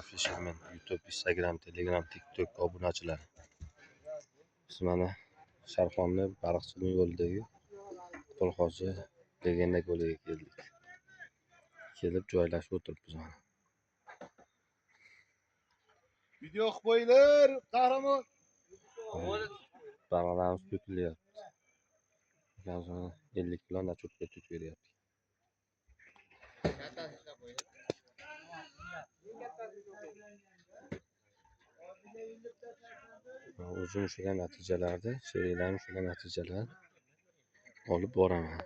Fisherman YouTube, Instagram, Telegram, TikTok obunachilar. Biz mana Sharqonni Baliqchining yo'lidagi Qo'lqo'zi legenda ko'liga keldik. Kelib joylashib o'tiribmiz mana. Video qilib qo'yinglar, qahramon. Baliqlarimiz to'kilyapti. 50 kilo nachotga to'kib beryapti. O'zim o'sha natijalarda, seriyalarni o'sha natijalar olib boraman.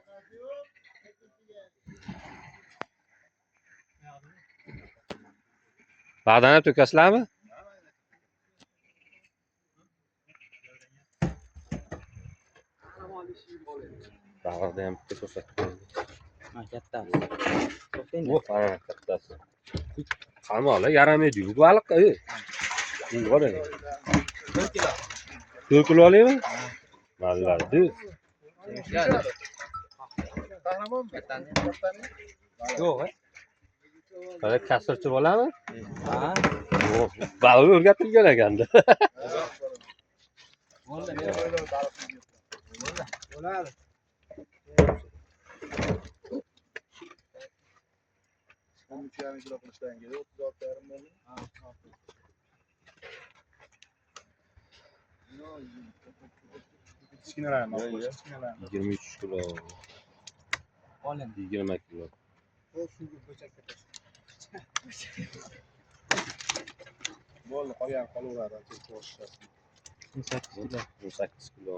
Ba'dana to'kasizlarmi? Baliqda ham bitta ko'rsatib qo'ydik. Kattasi. Bu kattasi. Qamoqlar yaramaydi-ku baliq. Bora. 4 kilo. 4 kilo olaymi? Mallardi. Qahramon Yo'q. Qara kasrchi bo'lami? Ha? Yo'q. Baliq o'rgatilgan ekanda. bo'ladi. Onun 3,5 kilo qilishdan keldi. 36,5 bo'ldi. Kichkinalarni olib qo'yish, kichkinalarni. 23 kilo. Oling. 20 kilo. Bo'ldi, qolgan qolaveradi. Ko'p boshqasi. 18 kilo. 18 kilo.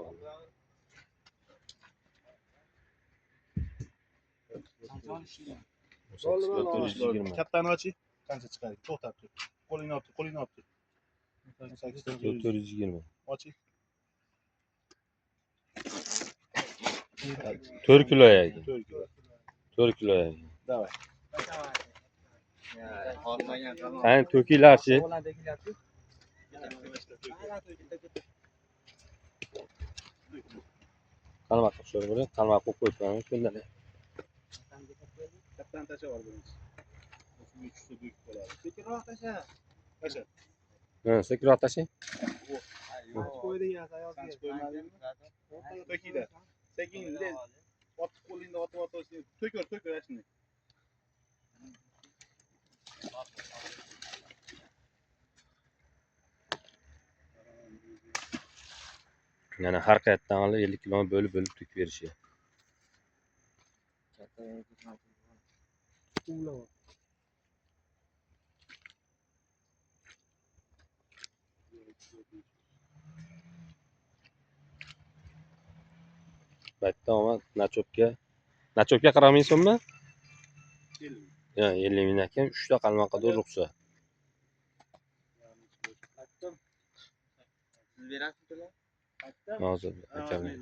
Kattani ochi. Qancha chiqadi? To'xtab tur. Qo'lingni olib tur, qo'lingni olib tur. 18 dan 420. ochi. 4 kilo ekan. 4 kilo. 4 kilo ekan. Davay. Qani to'kinglarchi. Qalmoq qilib qo'yib, qalmoq qo'yib qo'yibman shunday. Kattani tashlab yuboramiz. O'sha tushsa büyük bo'ladi. Sekinroq tasha. Tasha. Ha, sekinroq tashlang. Qo'ydi ya, ayol qo'ymadingmi? To'kinglar. Sekin, otib qo'lingni otib to'kir shuni. Yana har qayerdan 50 kilo bo'lib to'kib berishgan. Baytda omad nachopga 40 ming so'mmi? 50 ming ekan, 3 ta qalmoqqa ruxsat. Siz berasizlar? Hozir akamlar.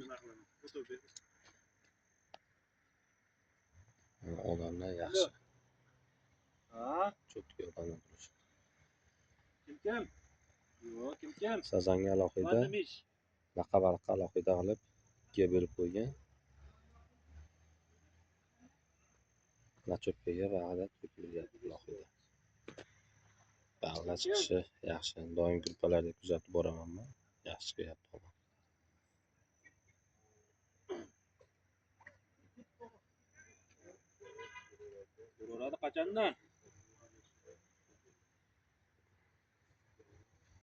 Odamlar yaxshi. Ha? Cho'tga odamlar turishdi. Kim? Yo'q, kim? Sazanga alohida, baqa baliqqa alohida qilib ikkiga bo'lib qo'ygan. Nachopkaga bag'da to'kilyapti alohida. Bag'lar chiqishi yaxshi. Doim gruppalarda kuzatib boramanmi? Yaxshi chiqyapti. Bo'ladi qachondan?